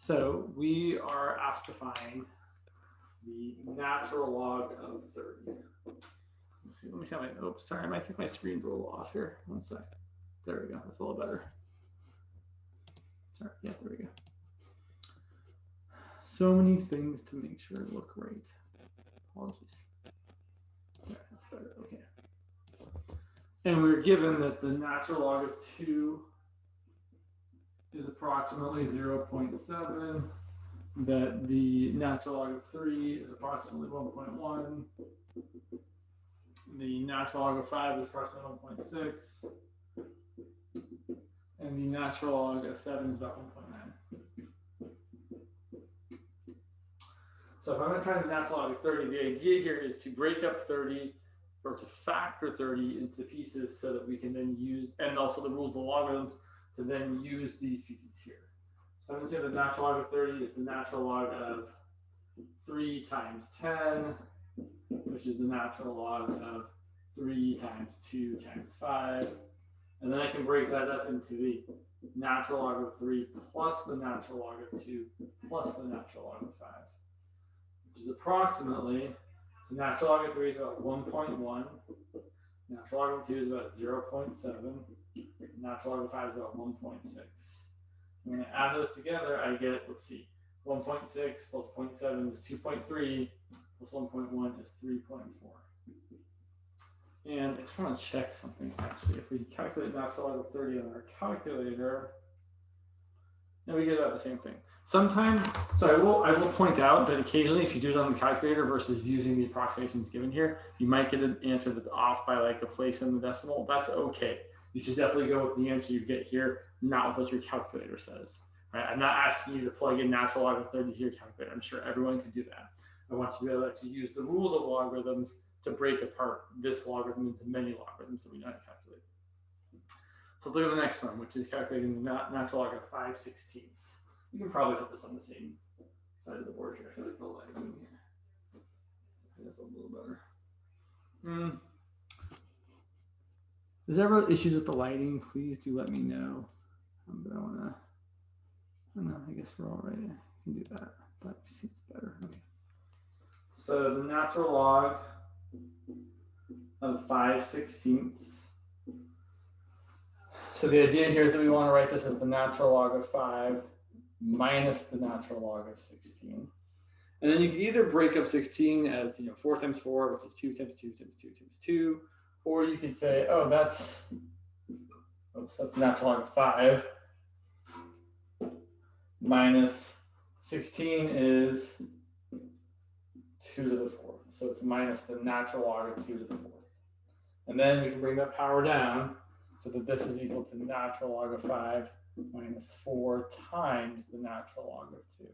So we are asked to find the natural log of 30. Let's see, let me see my, oops, sorry, I think my screen's a little off here. One sec. There we go, that's a little better. Sorry, yeah, there we go. So many things to make sure it look right. Apologies. Yeah, that's better, okay. And we're given that the natural log of 2 is approximately 0.7, that the natural log of 3 is approximately 1.1, the natural log of 5 is approximately 1.6, and the natural log of 7 is about 1.9. So if I'm going to try the natural log of 30, the idea here is to break up 30 or to factor 30 into pieces so that we can then use, and also the rules of the logarithms, to then use these pieces here. So I'm going to say the natural log of 30 is the natural log of 3 times 10, which is the natural log of 3 times 2 times 5. And then I can break that up into the natural log of 3 plus the natural log of 2 plus the natural log of 5, which is approximately, the natural log of 3 is about 1.1, natural log of 2 is about 0.7, natural log of 5 is about 1.6. I'm going to add those together, I get, let's see, 1.6 plus 0.7 is 2.3, plus 1.1 is 3.4. And I just want to check something actually. If we calculate natural log of 30 on our calculator, then we get about the same thing. Sometimes, so I will point out that occasionally if you do it on the calculator versus using the approximations given here, you might get an answer that's off by like a place in the decimal. That's okay. You should definitely go with the answer you get here, not with what your calculator says. Right? I'm not asking you to plug in natural log of 30 to your calculator. I'm sure everyone could do that. I want you to be able to actually use the rules of logarithms to break apart this logarithm into many logarithms that we know how to calculate. So let's look at the next one, which is calculating the natural log of 5/16. You can probably put this on the same side of the board here. I feel like the lighting here. That's a little better. If there's ever issues with the lighting, please do let me know. But I want to, no, I guess we're all right. I can do that. That seems better. Okay. So the natural log of 5/16. So the idea here is that we want to write this as the natural log of 5 minus the natural log of 16. And then you can either break up 16 as 4 times 4, which is 2 times 2 times 2 times 2, or you can say, oh, that's the natural log of 5 minus 16 is 2 to the 4th. So it's minus the natural log of 2 to the 4th. And then we can bring that power down so that this is equal to the natural log of 5 minus 4 times the natural log of 2.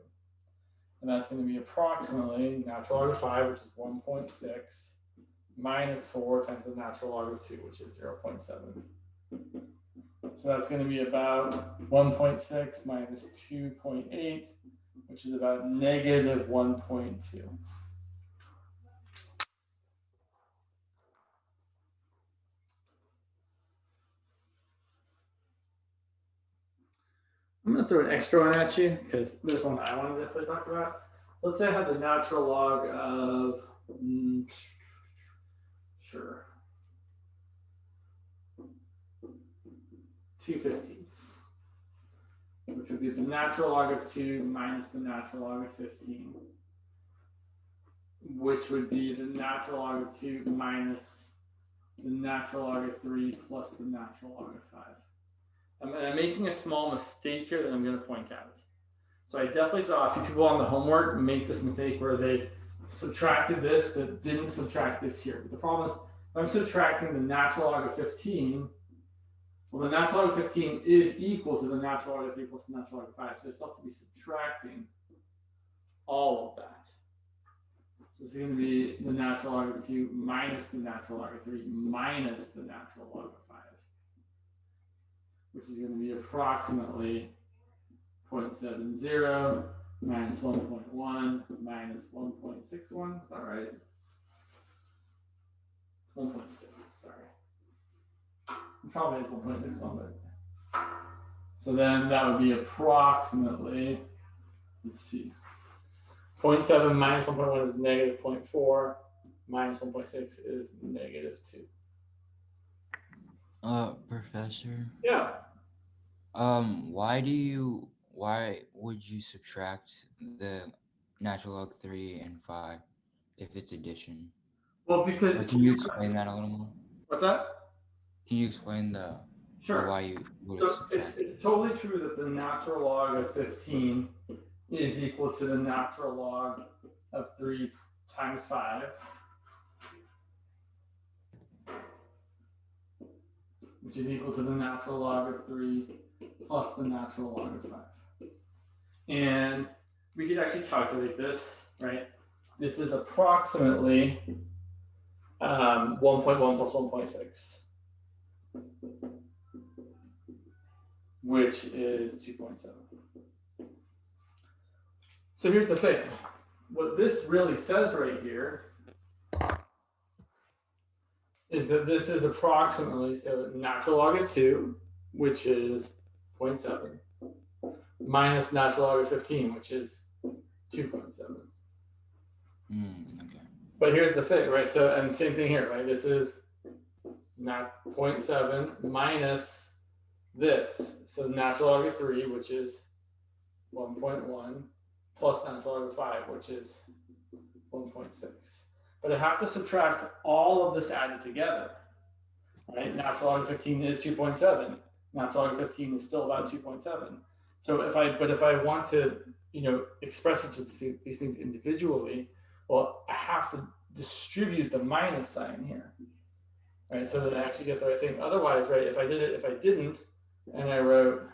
And that's going to be approximately natural log of 5, which is 1.6, minus 4 times the natural log of 2, which is 0.7. So that's going to be about 1.6 minus 2.8, which is about negative 1.2. I'm going to throw an extra one at you because there's one I want to definitely talk about. Let's say I have the natural log of, 2/15, which would be the natural log of 2 minus the natural log of 15, which would be the natural log of 2 minus the natural log of 3 plus the natural log of 5. I'm making a small mistake here that I'm going to point out. So I definitely saw a few people on the homework make this mistake where they subtracted this but didn't subtract this here. But the problem is, if I'm subtracting the natural log of 15, well, the natural log of 15 is equal to the natural log of 3 plus the natural log of 5. So I still have to be subtracting all of that. So it's going to be the natural log of 2 minus the natural log of 3 minus the natural log of 5, which is going to be approximately 0.70 minus 1.1 minus 1.61. Is that right? It's 1.6, sorry. Probably is 1.61, but so then that would be approximately let's see. 0.7 minus 1.1 is negative 0.4. Minus 1.6 is negative 2. Professor. Yeah. Why would you subtract the natural log 3 and 5 if it's addition? Well, Or because can you explain that a little more? what's that? Can you explain the Sure. why you would So subtract? it's totally true that the natural log of 15 is equal to the natural log of 3 times 5, which is equal to the natural log of 3 plus the natural log of 5. And we could actually calculate this, right? This is approximately 1.1 plus 1.6, which is 2.7. So here's the thing. What this really says right here is that this is approximately, so natural log of 2, which is 0.7, minus natural log of 15, which is 2.7. Okay. But here's the thing, right? So, and same thing here, right? This is not 0.7 minus this. So natural log of 3, which is 1.1, plus natural log of 5, which is 1.6. But I have to subtract all of this added together, right? Natural log of 15 is 2.7. Natural log of 15 is still about 2.7. So if I want to, express each of these things individually, well, I have to distribute the minus sign here, right? So that I actually get the right thing. Otherwise, right, if I didn't, and I wrote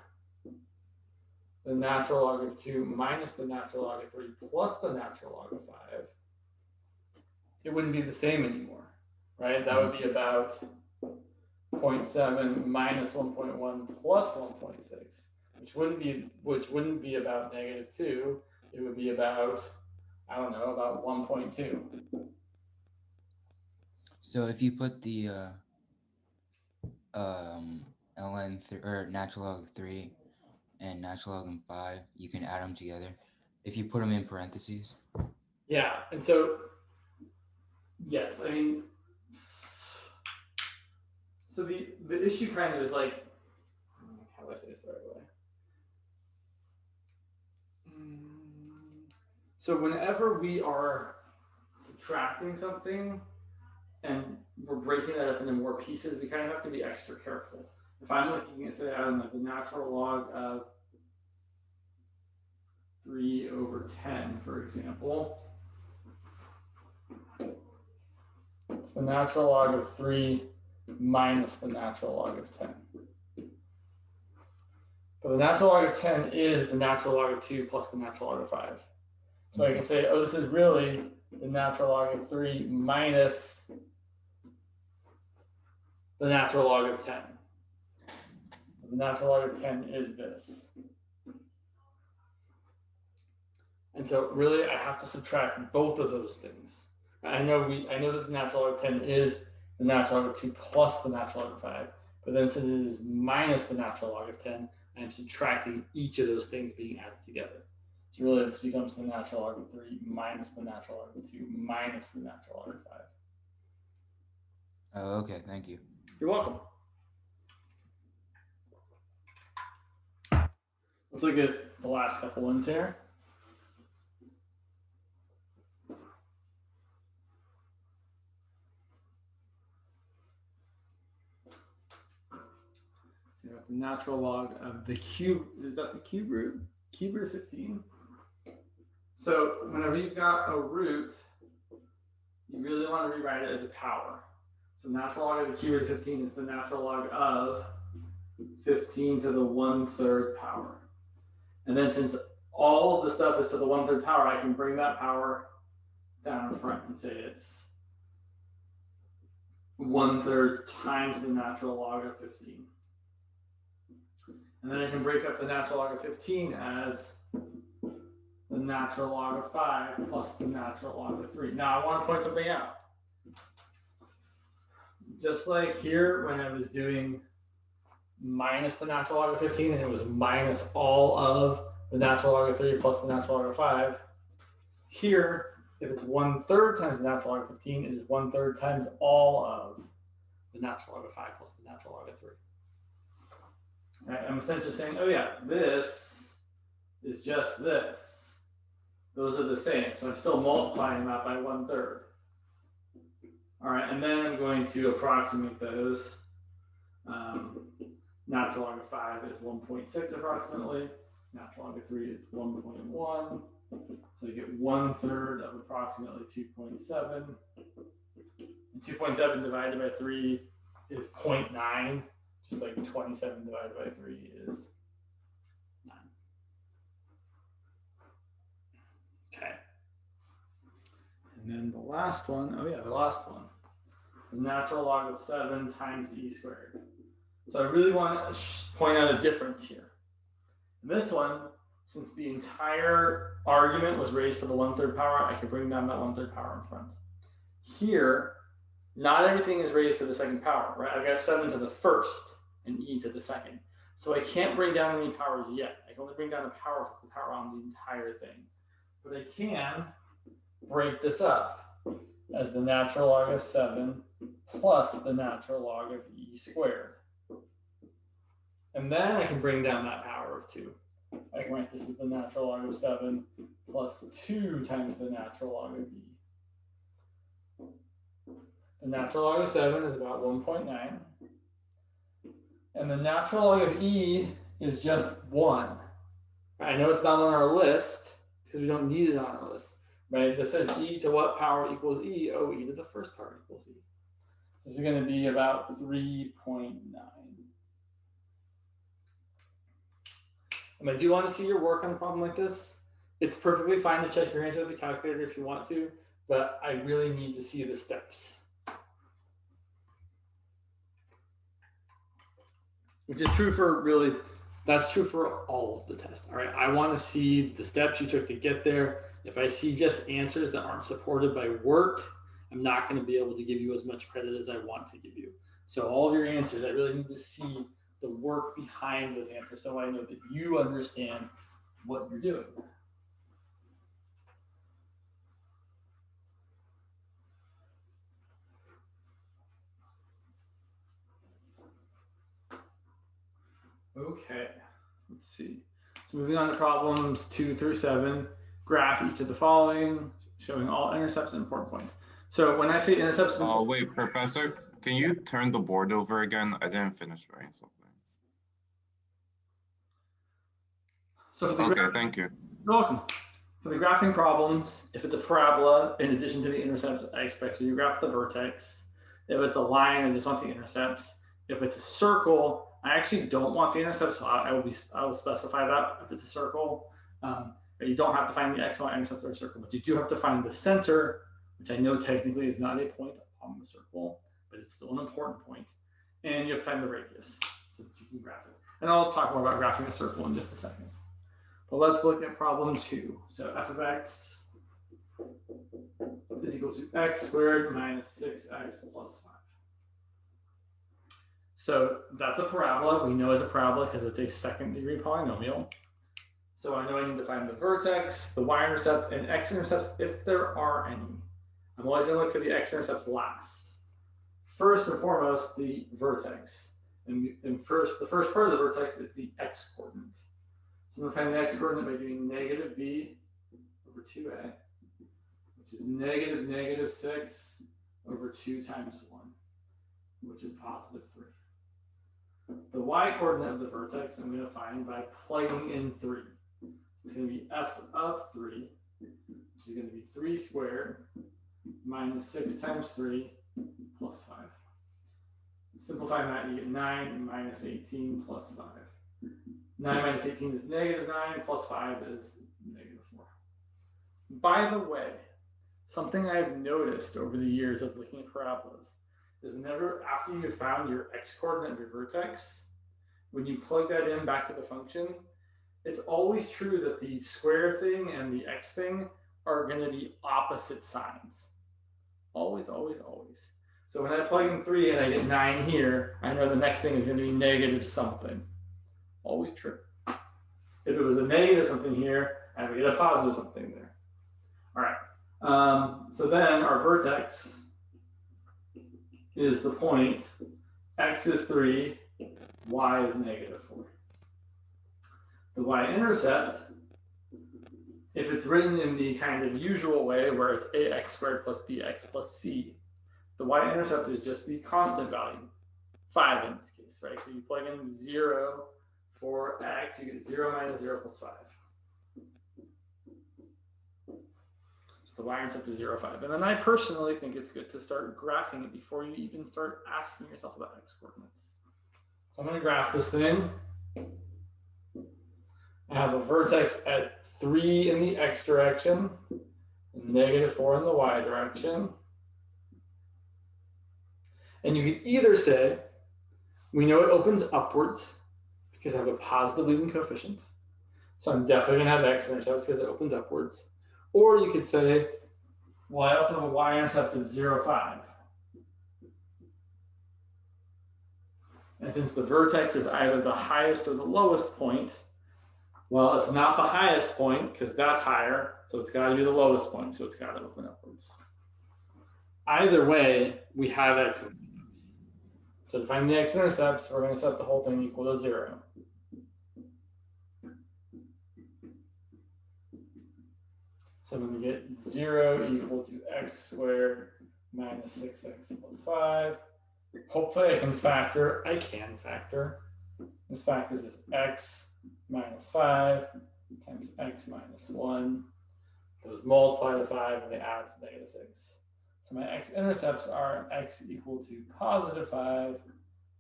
the natural log of 2 minus the natural log of 3 plus the natural log of 5, it wouldn't be the same anymore, right? That would be about 0.7 minus 1.1 plus 1.6, which wouldn't be about negative 2. It would be about, I don't know, about 1.2. So if you put the ln or natural log of 3 and natural log of 5, you can add them together if you put them in parentheses. Yeah, and so yes, I mean, so the issue kind of is like, how do I say this the right way? So whenever we are subtracting something and we're breaking that up into more pieces, we kind of have to be extra careful. If I'm looking at, say, I don't know, the natural log of 3 over 10, for example, it's the natural log of 3 minus the natural log of 10. But the natural log of 10 is the natural log of 2 plus the natural log of 5. So I can say, oh, this is really the natural log of 3 minus the natural log of 10. The natural log of 10 is this. And so really I have to subtract both of those things. I know that the natural log of 10 is the natural log of 2 plus the natural log of 5. But then since it is minus the natural log of 10, I'm subtracting each of those things being added together. So really this becomes the natural log of 3 minus the natural log of 2 minus the natural log of 5. Oh, okay, thank you. You're welcome. Let's look at the last couple ones here. So you have the natural log of the cube. Is that the cube root? Cube root of 15. So whenever you've got a root, you really want to rewrite it as a power. So natural log of the cube root of 15 is the natural log of 15 to the 1/3 power. And then since all of the stuff is to the 1/3 power, I can bring that power down in front and say it's 1/3 times the natural log of 15. And then I can break up the natural log of 15 as the natural log of 5 plus the natural log of 3. Now I want to point something out. Just like here when I was doing minus the natural log of 15 and it was minus all of the natural log of 3 plus the natural log of 5. Here, if it's 1/3 times the natural log of 15, it is 1/3 times all of the natural log of 5 plus the natural log of 3. Right, I'm essentially saying, oh yeah, this is just this. Those are the same. So I'm still multiplying that by 1/3. All right, and then I'm going to approximate those. Natural log of 5 is 1.6 approximately. Natural log of 3 is 1.1. So you get 1/3 of approximately 2.7. And 2.7 divided by 3 is 0.9. Just like 27 divided by 3 is 9. Okay. And then the last one, oh yeah, the last one. The natural log of 7 times e squared. So I really want to point out a difference here. In this one, since the entire argument was raised to the 1/3 power, I can bring down that 1/3 power in front. Here, not everything is raised to the second power, right? I've got 7 to the first and e to the second. So I can't bring down any powers yet. I can only bring down a power if it's the power on the entire thing. But I can break this up as the natural log of 7 plus the natural log of e squared. And then I can bring down that power of 2. I can write this as the natural log of 7 plus 2 times the natural log of e. The natural log of 7 is about 1.9. And the natural log of e is just 1. I know it's not on our list because we don't need it on our list. Right? This says e to what power equals e? Oh, e to the first power equals e. This is going to be about 3.9. And I do want to see your work on a problem like this. It's perfectly fine to check your answer with the calculator if you want to, but I really need to see the steps. Which is true for really, that's true for all of the tests. All right, I want to see the steps you took to get there. If I see just answers that aren't supported by work, I'm not going to be able to give you as much credit as I want to give you. So all of your answers, I really need to see the work behind those answers so I know that you understand what you're doing. Okay, let's see. So moving on to problems 2 through 7, graph each of the following, showing all intercepts and important points. So when I say intercepts... Oh, wait, Professor, can you turn the board over again? I didn't finish writing something. So okay, thank you. You're welcome. For the graphing problems, if it's a parabola, in addition to the intercepts, I expect you to graph the vertex. If it's a line, I just want the intercepts. If it's a circle, I actually don't want the intercepts, so I will specify that if it's a circle. You don't have to find the x and y intercepts or a circle, but you do have to find the center, which I know technically is not a point on the circle, but it's still an important point. And you have to find the radius so that you can graph it. And I'll talk more about graphing a circle in just a second. But let's look at problem 2. So f of x is equal to x squared minus 6x plus 5. So that's a parabola. We know it's a parabola because it's a second degree polynomial. So I know I need to find the vertex, the y-intercept, and x-intercepts if there are any. I'm always going to look for the x-intercepts last. First and foremost, the vertex. And the first part of the vertex is the x-coordinate. So I'm going to find the x-coordinate by doing negative b over 2a, which is negative 6 over 2 times 1, which is positive 3. The y-coordinate of the vertex I'm going to find by plugging in 3. It's going to be f of 3, which is going to be 3 squared minus 6 times 3 plus 5. Simplifying that, you get 9 minus 18 plus 5. 9 minus 18 is negative 9, plus 5 is negative 4. By the way, something I've noticed over the years of looking at parabolas is whenever, after you've found your x-coordinate of your vertex, when you plug that in back to the function, it's always true that the square thing and the x thing are going to be opposite signs. Always, always, always. So when I plug in 3 and I get 9 here, I know the next thing is going to be negative something. Always true. If it was a negative something here, I would get a positive something there. All right. So then our vertex is the point. X is 3, y is negative 4. The y-intercept, if it's written in the kind of usual way where it's ax squared plus bx plus c, the y-intercept is just the constant value, 5 in this case, right? So you plug in 0 for x, you get 0 minus 0 plus 5. So the y-intercept is 0, 5. And then I personally think it's good to start graphing it before you even start asking yourself about x coordinates. So I'm going to graph this thing. I have a vertex at 3 in the x direction, negative 4 in the y direction. And you could either say, we know it opens upwards because I have a positive leading coefficient. So I'm definitely going to have x-intercepts because it opens upwards. Or you could say, well, I also have a y-intercept of 0, 5. And since the vertex is either the highest or the lowest point, well, it's not the highest point because that's higher, so it's got to be the lowest point, so it's got to open upwards. Either way, we have x-intercepts. So to find the x-intercepts, we're going to set the whole thing equal to 0. So I'm going to get 0 equal to x squared minus 6x plus 5. Hopefully I can factor. I can factor. This factors as x minus 5 times x minus 1. Those multiply the 5 and they add to negative 6. So my x-intercepts are x equal to positive 5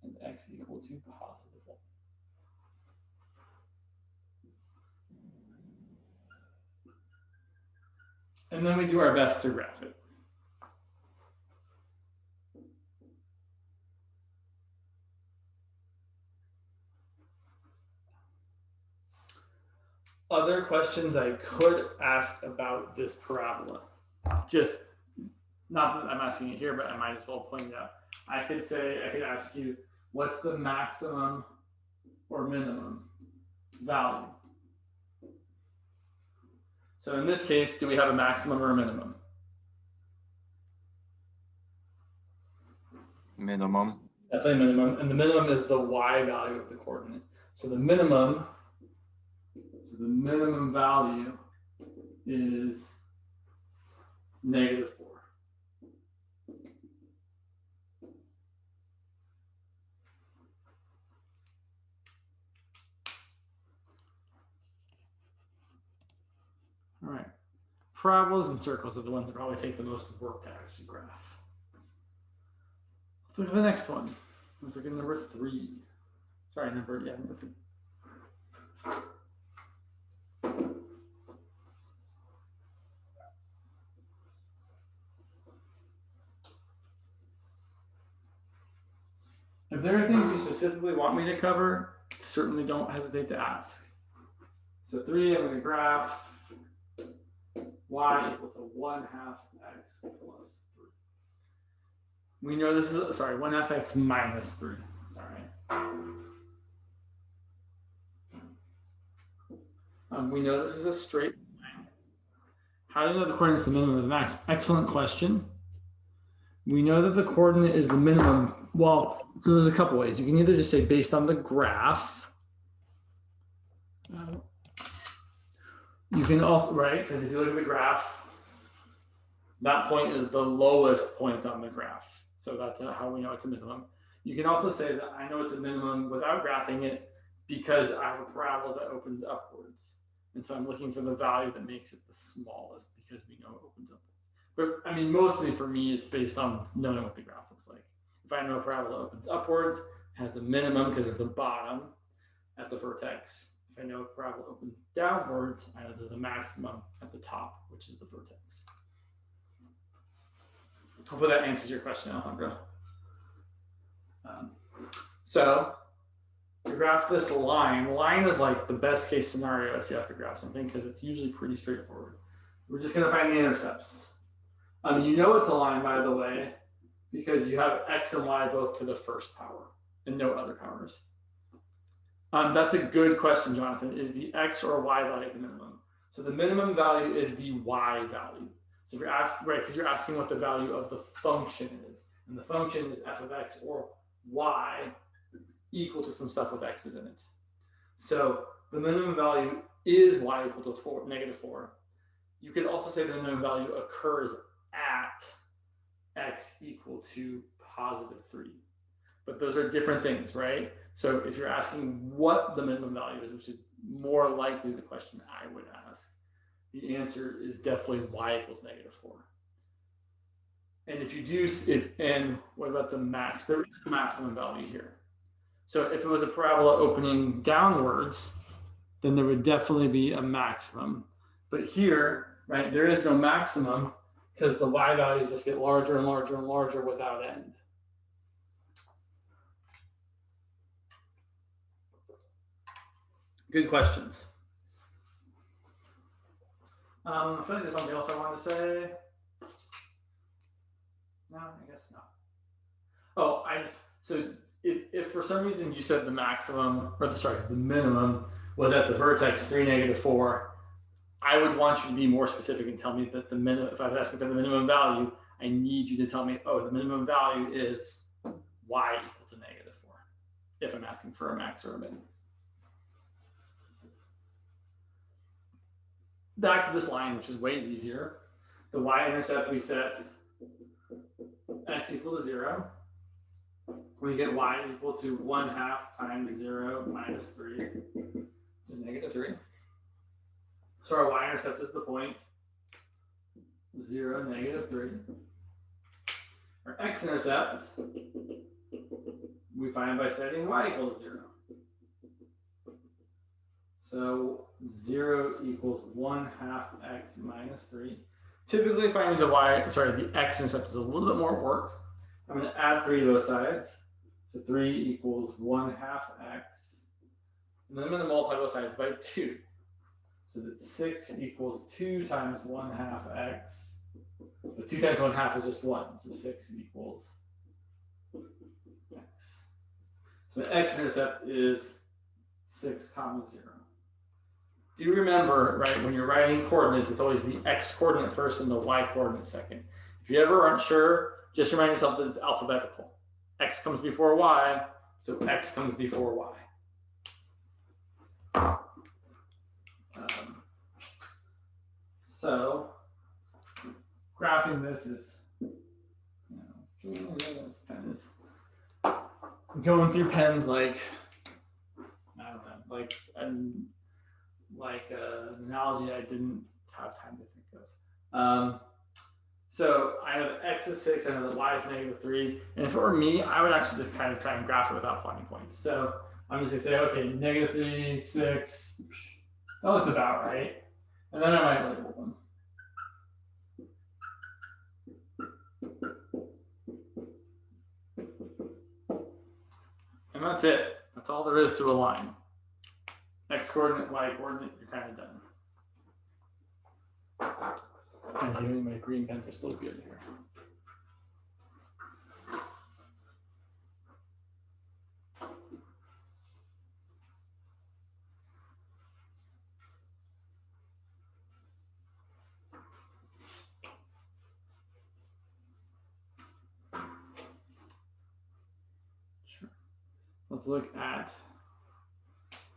and x equal to positive 1. And then we do our best to graph it. Other questions I could ask about this parabola, just not that I'm asking it here, but I might as well point it out. I could ask you, what's the maximum or minimum value? So in this case, do we have a maximum or a minimum? Minimum. Definitely minimum, and the minimum is the y value of the coordinate. So the minimum value is negative 4. All right. Parabolas and circles are the ones that probably take the most work to actually graph. Let's look at the next one. Let's look at number 3. Sorry, number 3. If there are things you specifically want me to cover, certainly don't hesitate to ask. So 3, I'm going to graph y equal to 1/2 x plus 3. We know this is, 1/2 x minus 3. Sorry. We know this is a straight line. How do you know the coordinate is the minimum of the max? Excellent question. We know that the coordinate is the minimum. Well, so there's a couple ways. You can either just say based on the graph. You can also, right, because if you look at the graph, that point is the lowest point on the graph. So that's how we know it's a minimum. You can also say that I know it's a minimum without graphing it because I have a parabola that opens upwards. And so I'm looking for the value that makes it the smallest because we know it opens upwards. But I mean, mostly for me, it's based on knowing what the graph looks like. If I know a parabola opens upwards, has a minimum because there's a bottom at the vertex. If I know a parabola opens downwards, I know there's a maximum at the top, which is the vertex. Hopefully that answers your question, Alejandro. So to graph this line is like the best case scenario if you have to graph something because it's usually pretty straightforward. We're just going to find the intercepts. You know it's a line, by the way, because you have x and y both to the first power and no other powers. That's a good question, Jonathan. Is the X or Y value the minimum? So the minimum value is the Y value. So if you're asking, right, because you're asking what the value of the function is. And the function is f of X or Y equal to some stuff with X's in it. So the minimum value is Y equal to -4. You could also say the minimum value occurs at X equal to +3. But those are different things, right? So if you're asking what the minimum value is, which is more likely the question I would ask, the answer is definitely Y equals -4. And if you do it, and what about the max? There is a maximum value here. So if it was a parabola opening downwards, then there would definitely be a maximum. But here, right, there is no maximum because the Y values just get larger and larger and larger without end. Good questions. I feel like there's something else I wanted to say. No, I guess not. Oh, so if for some reason you said the maximum, or the minimum was at the vertex 3, -4, I would want you to be more specific and tell me that the minimum, if I was asking for the minimum value, I need you to tell me, oh, the minimum value is Y equal to -4, if I'm asking for a max or a min. Back to this line, which is way easier. The Y-intercept we set X equal to 0. We get Y equal to 1/2 times 0 minus 3, which is -3. So our Y-intercept is the point 0, -3. Our X-intercept we find by setting Y equal to 0. So 0 equals 1/2 X minus 3. Typically finding the X-intercept is a little bit more work. I'm going to add 3 to both sides. So 3 equals 1/2 X. And then I'm going to multiply both sides by 2. So that 6 equals 2 times 1/2 X. But 2 times 1/2 is just 1. So 6 equals X. So the X-intercept is 6, 0. Do you remember, right, when you're writing coordinates, it's always the X coordinate first and the Y coordinate second. If you ever aren't sure, just remind yourself that it's alphabetical. X comes before Y, so X comes before Y. So graphing this is, going through pens like, I don't know, like an analogy I didn't have time to think of. So I know that X is 6, I know that Y is -3. And if it were me, I would actually just kind of try and graph it without plotting points. So I'm just gonna say, okay, -3, 6, that looks about right. And then I might label them. And that's it. That's all there is to a line. X coordinate, Y coordinate, you're kind of done. And see, my green pens are still good here. Sure. Let's look at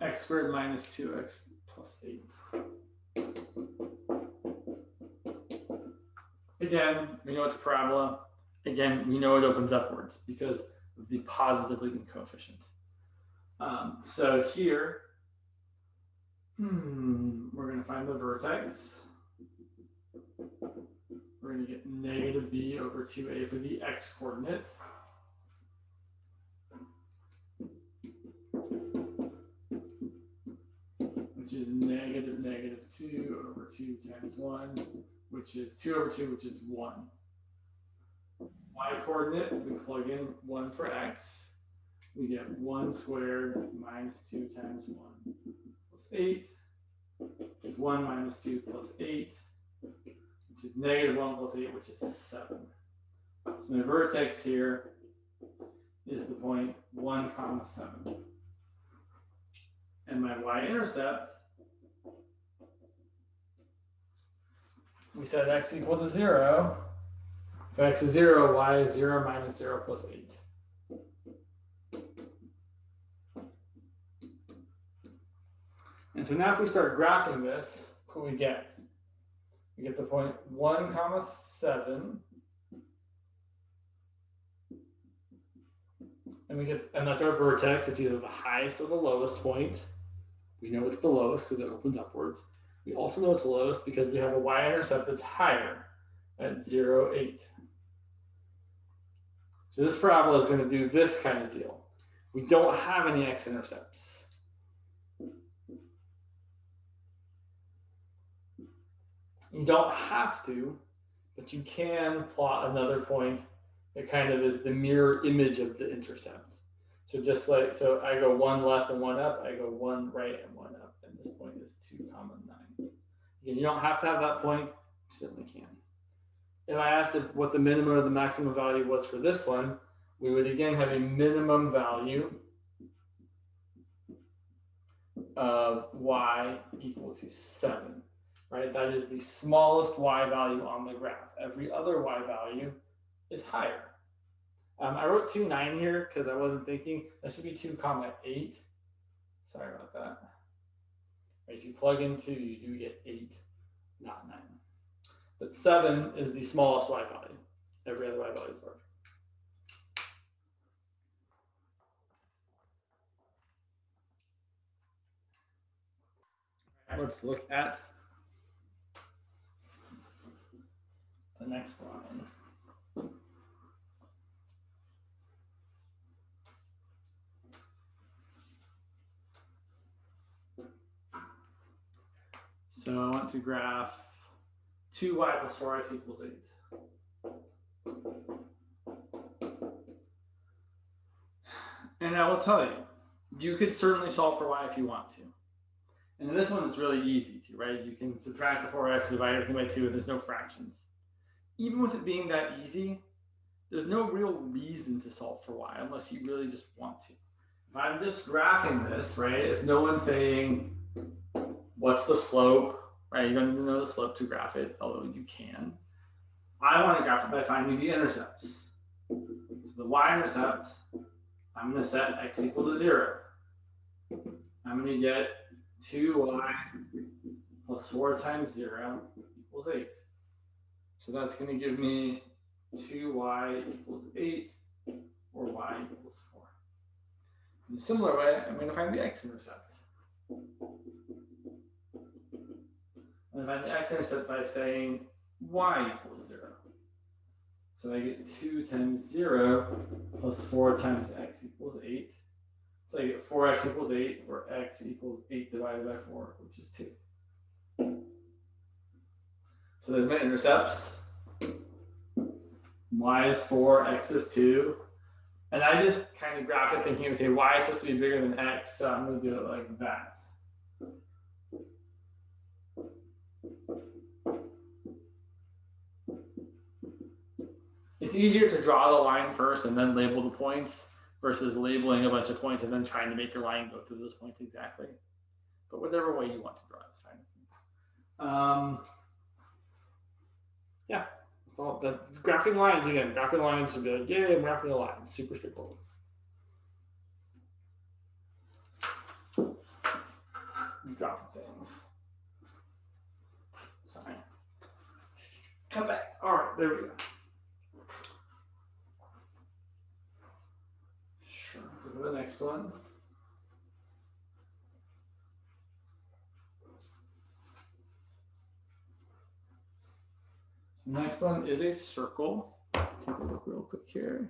x squared minus 2x plus 8. Again, we know it's a parabola. Again, we know it opens upwards because of the positive leading coefficient. So here, we're going to find the vertex. We're going to get -b over 2a for the x coordinate. Which is -2 over 2 times 1, which is 2 over 2, which is 1. Y coordinate, we plug in 1 for x. We get 1 squared minus 2 times 1 plus 8, which is 1 minus 2 plus 8, which is -1 plus 8, which is 7. So the vertex here is the point 1, 7. And my y-intercept, we said x equal to 0. If x is 0, y is 0 minus 0 plus 8. And so now if we start graphing this, what do we get? We get the point 1 comma 7. And that's our vertex. It's either the highest or the lowest point. We know it's the lowest because it opens upwards. We also know it's lowest because we have a y-intercept that's higher at 0, 8. So this parabola is going to do this kind of deal. We don't have any x-intercepts. You don't have to, but you can plot another point that kind of is the mirror image of the intercept. So just like, so I go 1 left and 1 up, I go 1 right and 1 up, and this point is 2 comma 9. Again, you don't have to have that point, you certainly can. If I asked what the minimum or the maximum value was for this one, we would again have a minimum value of y equal to 7, right? That is the smallest y value on the graph. Every other y value is higher. I wrote 2, 9 here because I wasn't thinking. That should be 2 comma 8. Sorry about that. Right, if you plug in 2, you do get 8, not 9. But 7 is the smallest y value. Every other y value is larger. Let's look at the next line. So I want to graph 2y plus 4x equals 8. And I will tell you, you could certainly solve for y if you want to. And in this one, it's really easy to, right? You can subtract the 4x, divide everything by 2, and there's no fractions. Even with it being that easy, there's no real reason to solve for y unless you really just want to. If I'm just graphing this, right? If no one's saying, what's the slope, right? You don't even know the slope to graph it, although you can. I want to graph it by finding the intercepts. So the y-intercept, I'm going to set x equal to 0. I'm going to get 2y plus 4 times 0 equals 8. So that's going to give me 2y equals 8, or y equals 4. In a similar way, I'm going to find the x-intercept. I'm going to find the x-intercept by saying y equals 0. So I get 2 times 0 plus 4 times x equals 8. So I get 4x equals 8, or x equals 8 divided by 4, which is 2. So there's my intercepts. Y is 4, x is 2. And I just kind of graph it thinking, okay, y is supposed to be bigger than x, so I'm going to do it like that. It's easier to draw the line first and then label the points versus labeling a bunch of points and then trying to make your line go through those points exactly. But whatever way you want to draw it, it's fine. Yeah, it's all the graphing lines again. Graphing lines should be like, yeah, I'm graphing a line. It's super straightforward. I'm dropping things. Sorry. Come back. All right, there we go. Sure. Let's go to the next one. The next one is a circle. Take a look real quick here.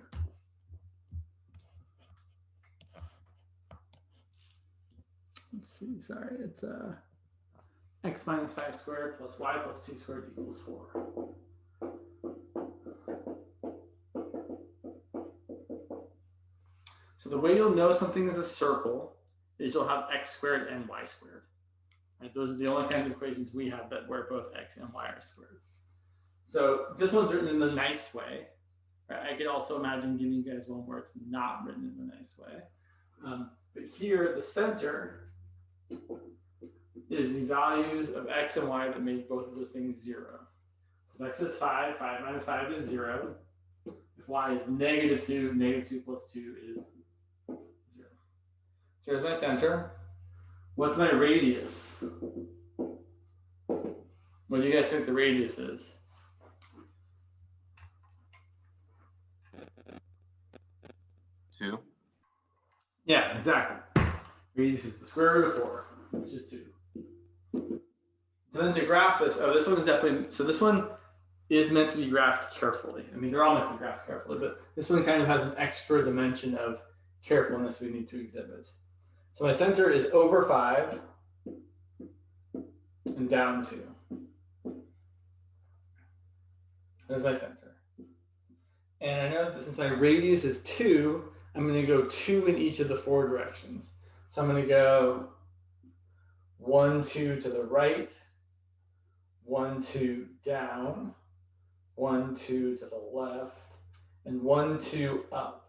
Let's see, sorry, it's x minus 5 squared plus y plus 2 squared equals 4. So the way you'll know something is a circle is you'll have x squared and y squared. Right? Those are the only kinds of equations we have that where both x and y are squared. So this one's written in the nice way. Right? I could also imagine giving you guys one where it's not written in the nice way. But here, the center is the values of x and y that make both of those things 0. So if x is 5, 5 minus 5 is 0. If y is negative 2, negative 2 plus 2 is 0. So here's my center. What's my radius? What do you guys think the radius is? 2. Yeah, exactly. Radius is the square root of 4, which is 2. So then to graph this, oh, this one is definitely, so this one is meant to be graphed carefully. I mean, they're all meant to be graphed carefully, but this one kind of has an extra dimension of carefulness we need to exhibit. So my center is over 5 and down 2. There's my center. And I know that since my radius is 2, I'm going to go 2 in each of the 4 directions. So I'm going to go 1, 2 to the right, 1, 2 down, 1, 2 to the left, and 1, 2 up.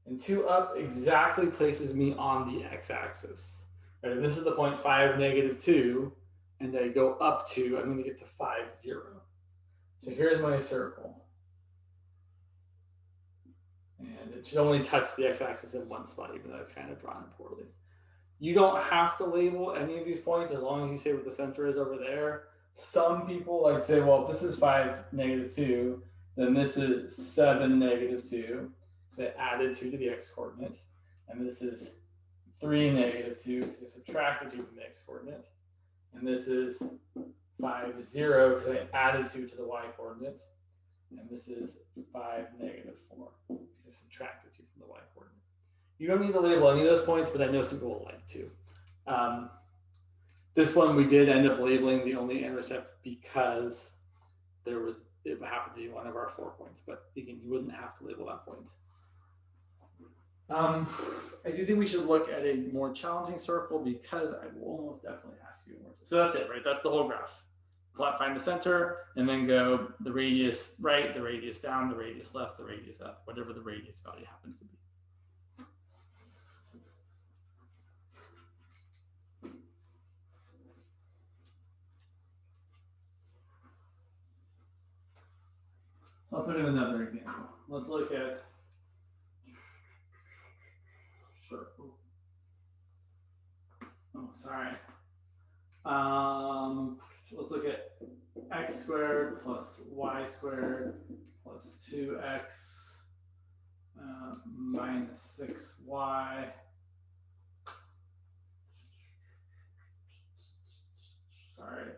And 2 up exactly places me on the x-axis. Right, this is the point 5, negative 2, and I go up 2, I'm going to get to 5, 0. So here's my circle. And it should only touch the x-axis in one spot, even though I've kind of drawn it poorly. You don't have to label any of these points as long as you say what the center is over there. Some people like say, well, if this is 5, negative 2, then this is 7, negative 2, because I added 2 to the x-coordinate. And this is 3, negative 2, because I subtracted 2 from the x-coordinate. And this is 5, 0, because I added 2 to the y-coordinate. And this is 5, negative 4, because I subtracted 2 from the y-coordinate. You don't need to label any of those points, but I know some people will like to. This one we did end up labeling the only intercept because it happened to be one of our 4 points, but again, you wouldn't have to label that point. I do think we should look at a more challenging circle because I will almost definitely ask you more. So that's it, right? That's the whole graph. Find the center and then go the radius right, the radius down, the radius left, the radius up, whatever the radius value happens to be. So let's look at another example. Let's look at let's look at x squared plus y squared plus 2x minus 6y. Sorry.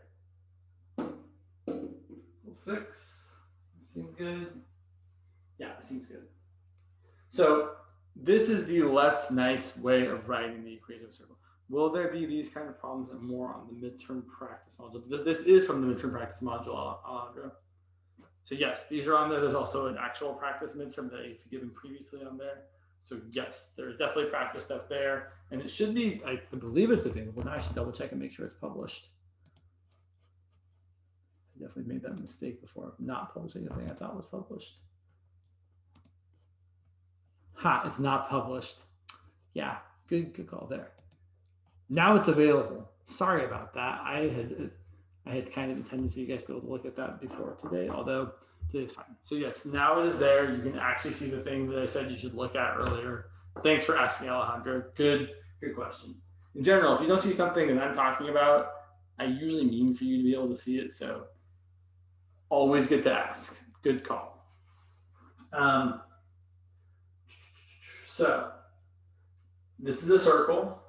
6. Seems good. Yeah, it seems good. So this is the less nice way of writing the equation of a circle. Will there be these kind of problems and more on the midterm practice module? This is from the midterm practice module, Alejandro. So yes, these are on there. There's also an actual practice midterm that you've given previously on there. So yes, there's definitely practice stuff there. And it should be, I believe it's available. Now I should double check and make sure it's published. I definitely made that mistake before of not publishing a thing I thought was published. Ha, it's not published. Yeah, good call there. Now it's available. Sorry about that. I had kind of intended for you guys to be able to look at that before today, although today's fine. So yes, now it is there. You can actually see the thing that I said you should look at earlier. Thanks for asking, Alejandro. Good question. In general, if you don't see something that I'm talking about, I usually mean for you to be able to see it. So always good to ask. Good call. So this is a circle.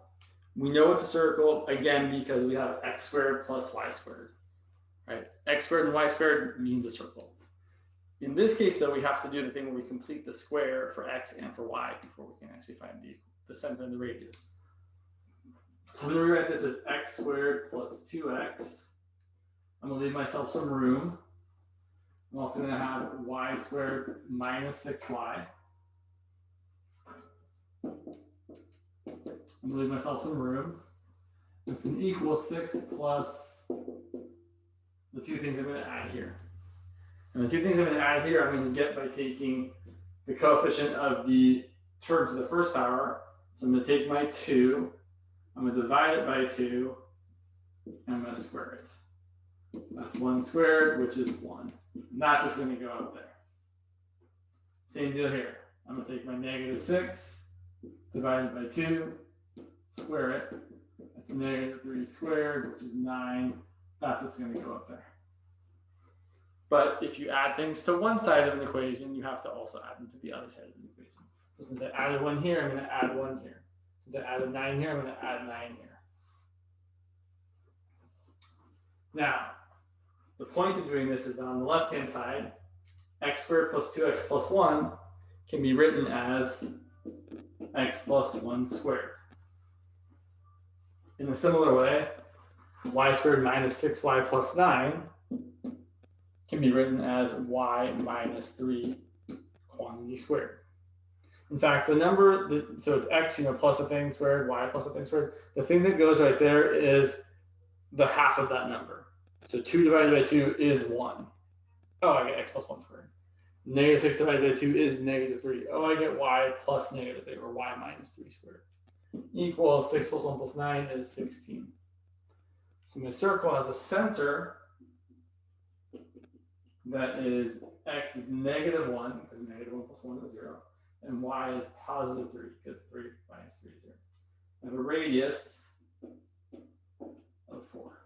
We know it's a circle, again, because we have x squared plus y squared, right? X squared and y squared means a circle. In this case, though, we have to do the thing where we complete the square for x and for y before we can actually find the center and the radius. So I'm going to rewrite this as x squared plus 2x. I'm going to leave myself some room. I'm also going to have y squared minus 6y. I'm going to leave myself some room. It's going to equal 6 plus the 2 things I'm going to add here. And the 2 things I'm going to add here, I'm going to get by taking the coefficient of the term to the first power. So I'm going to take my 2, I'm going to divide it by 2, I'm going to square it. That's 1 squared, which is 1. And that's what's going to go up there. Same deal here. I'm going to take my -6 divided by 2, square it. That's -3 squared, which is 9. That's what's going to go up there. But if you add things to one side of an equation, you have to also add them to the other side of the equation. So since I added 1 here, I'm going to add 1 here. Since I added 9 here, I'm going to add 9 here. Now, the point of doing this is that on the left-hand side, x squared plus 2x plus 1 can be written as x plus 1 squared. In a similar way, y squared minus 6y plus 9 can be written as y minus 3 quantity squared. In fact, the number, so it's x, plus a thing squared, y plus a thing squared. The thing that goes right there is the half of that number. So 2 divided by 2 is 1. Oh, I get x plus 1 squared. -6 divided by 2 is -3. Oh, I get y plus -3, or y minus 3 squared. Equals 6 plus 1 plus 9 is 16. So my circle has a center that is x is -1, because -1 plus 1 is 0. And y is +3, because 3 minus 3 is 0. I have a radius of 4.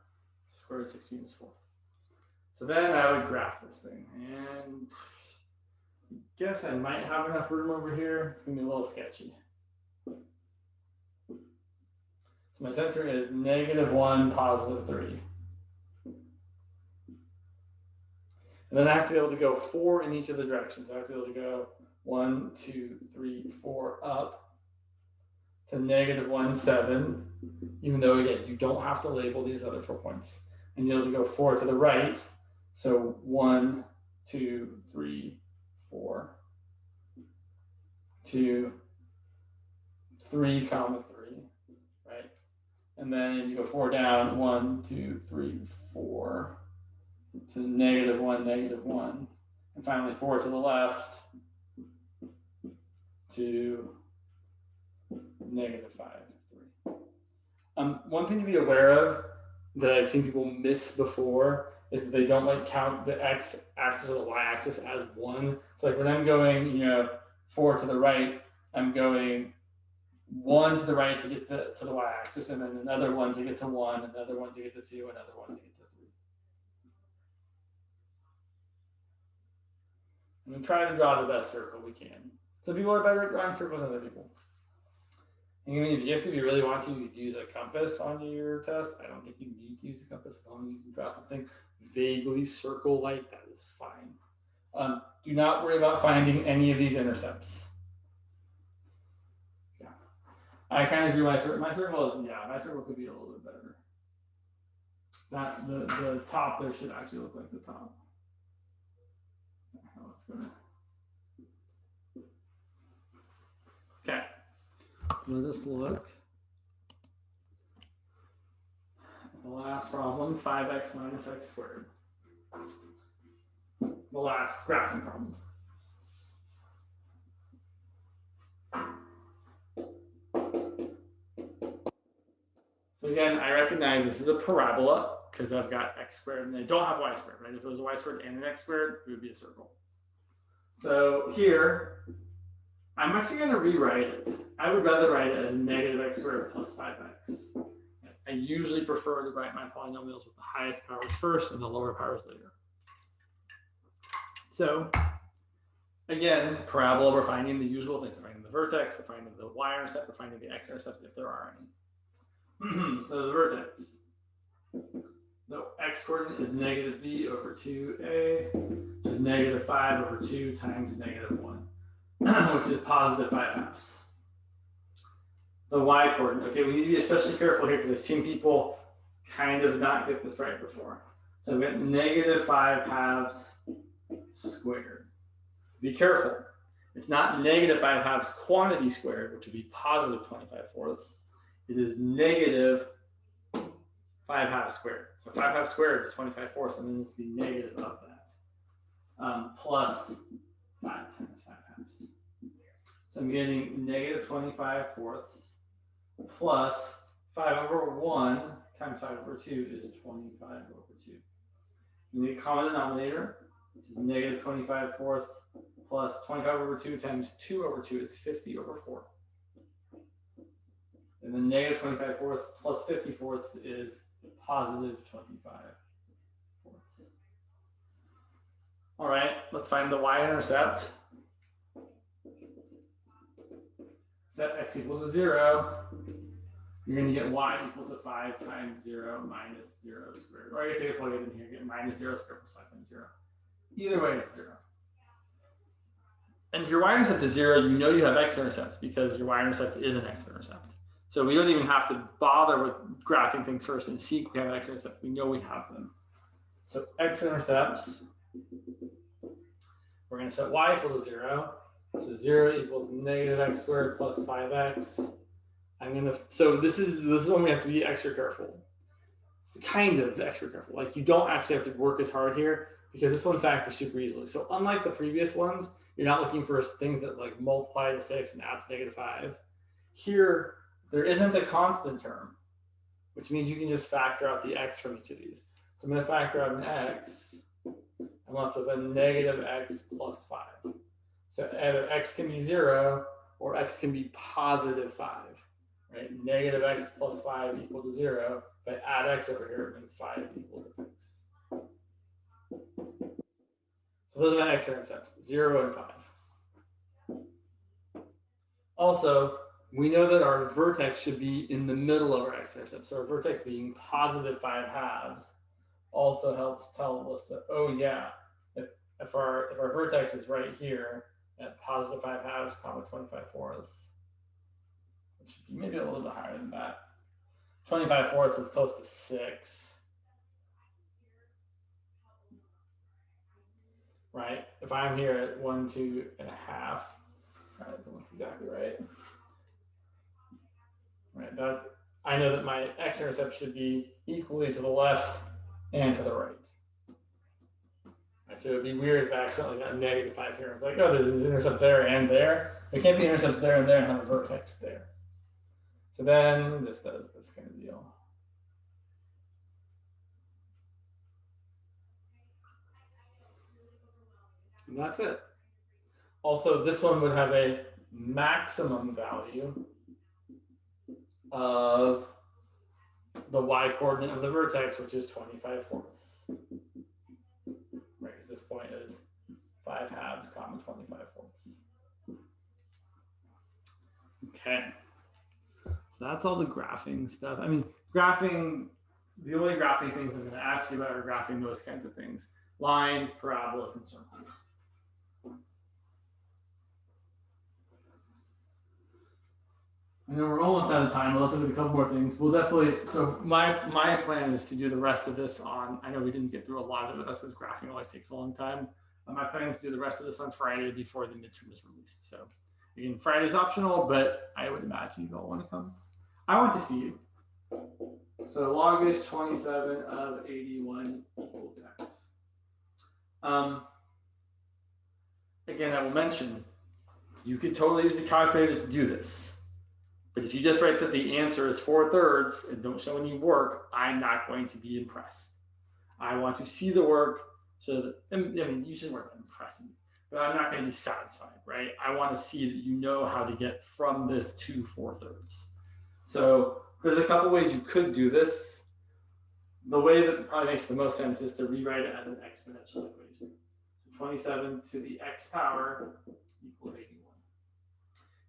Square root of 16 is 4. So then I would graph this thing. And I guess I might have enough room over here. It's going to be a little sketchy. So my center is -1, +3. And then I have to be able to go 4 in each of the directions. I have to be able to go 1, 2, 3, 4 up to -1, 7. Even though, again, you don't have to label these other 4 points. And you're able to go 4 to the right. So 1, 2, 3, 4. 2, 3, 3, right? And then you go 4 down, 1, 2, 3, 4. To -1, -1. And finally 4 to the left to -5, 3. One thing to be aware of that I've seen people miss before is that they don't count the x-axis or the y-axis as 1. So like when I'm going, 4 to the right, I'm going 1 to the right to get to the y-axis, and then another 1 to get to 1, another 1 to get to 2, another 1 to get to 3. And we try to draw the best circle we can. Some people are better at drawing circles than other people. And even if you really want to, you could use a compass on your test. I don't think you need to use a compass as long as you can draw something vaguely circle-like. That is fine. Do not worry about finding any of these intercepts. Yeah, I kind of drew my circle. My circle could be a little bit better. That the top there should actually look like the top. Okay, let us look at the last problem, 5x minus x squared. The last graphing problem. So again, I recognize this is a parabola because I've got x squared and I don't have y squared, right? If it was a y squared and an x squared, it would be a circle. So here, I'm actually going to rewrite it. I would rather write it as -x squared plus 5x. I usually prefer to write my polynomials with the highest powers first and the lower powers later. So again, parabola, we're finding the usual things. We're finding the vertex, we're finding the y-intercept, we're finding the x-intercepts if there are any. So the vertex. The x-coordinate is -b over 2a, which is -5 over 2 times -1, which is +5/2. The y-coordinate. Okay, we need to be especially careful here because I've seen people kind of not get this right before. So we got -5/2 squared. Be careful. It's not -5/2 quantity squared, which would be +25/4. It is -5/2 squared. So 5/2 squared is 25/4, and then it's the negative of that. Plus 5 times 5/2. So I'm getting -25/4 plus 5/1 times 5 over 2 is 25 over 2. You need a common denominator. This is negative 25 fourths plus 25 over 2 times 2 over 2 is 50 over 4. And then negative 25 fourths plus 50 fourths is positive 25 fourths. All right, let's find the y-intercept. Set x equals to 0. You're going to get y equal to 5 times 0 minus 0 squared. Or I guess I could plug it in here, get minus 0 squared plus 5 times 0. Either way, it's 0. And if your y-intercept is 0, you know you have x-intercepts because your y-intercept is an x-intercept. So we don't even have to bother with graphing things first and see if we have an x-intercept. We know we have them. So x-intercepts, we're going to set y equal to 0. So 0 equals negative x squared plus 5x. So this is when we have to be extra careful. Kind of extra careful. Like you don't actually have to work as hard here because this one factors super easily. So unlike the previous ones, you're not looking for things that like multiply to 6 and add to negative 5. Here, there isn't a constant term, which means you can just factor out the x from each of these. So I'm going to factor out an x. I'm left with a negative x plus 5. So either x can be 0 or x can be positive 5. Right? Negative x plus 5 equal to 0. If I add x over here, it means 5 equals x. So those are my x-intercepts, 0 and 5. Also, we know that our vertex should be in the middle of our x-intercept. So our vertex being positive 5 halves also helps tell us that, oh yeah, if our vertex is right here at positive 5 halves, comma 25 fourths, which should be maybe a little bit higher than that. 25 fourths is close to 6. Right? If I'm here at 1, 2 and a half, that doesn't look exactly right. Right, I know that my x-intercept should be equally to the left and to the right. Right, so it would be weird if I accidentally got negative 5 here. It's like, oh, there's an intercept there and there. There can't be intercepts there and there and have a vertex there. So then this does this kind of deal. And that's it. Also, this one would have a maximum value of the y-coordinate of the vertex, which is 25 fourths. Right, because this point is 5 halves, comma 25 fourths. Okay. So that's all the graphing stuff. I mean, graphing, the only graphing things I'm going to ask you about are graphing those kinds of things. Lines, parabolas, and circles. I know we're almost out of time, but let's look at a couple more things. We'll definitely, so my plan is to do the rest of this on, I know we didn't get through a lot of it, that's because graphing always takes a long time. My plan is to do the rest of this on Friday before the midterm is released. So again, Friday's optional, but I would imagine you all want to come. I want to see you. So log is 27 of 81 equals x. Again, I will mention, you could totally use the calculator to do this. But if you just write that the answer is 4/3 and don't show any work, I'm not going to be impressed. I want to see the work so that, I mean, you should work on impressing me, but I'm not going to be satisfied, right? I want to see that you know how to get from this to 4/3. So there's a couple ways you could do this. The way that probably makes the most sense is to rewrite it as an exponential equation. 27 to the x power equals 81.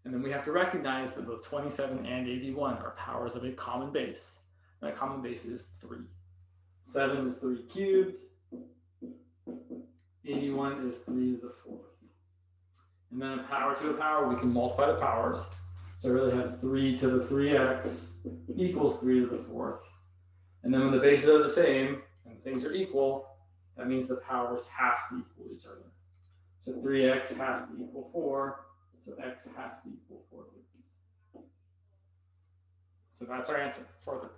And then we have to recognize that both 27 and 81 are powers of a common base. That common base is 3. 7 is 3 cubed. 81 is 3 to the 4th. And then a power to a power, we can multiply the powers. So I really have 3 to the 3x equals 3 to the 4th. And then when the bases are the same and things are equal, that means the powers have to equal each other. So 3x has to equal 4. So x has to equal 4/3. So that's our answer, 4/3.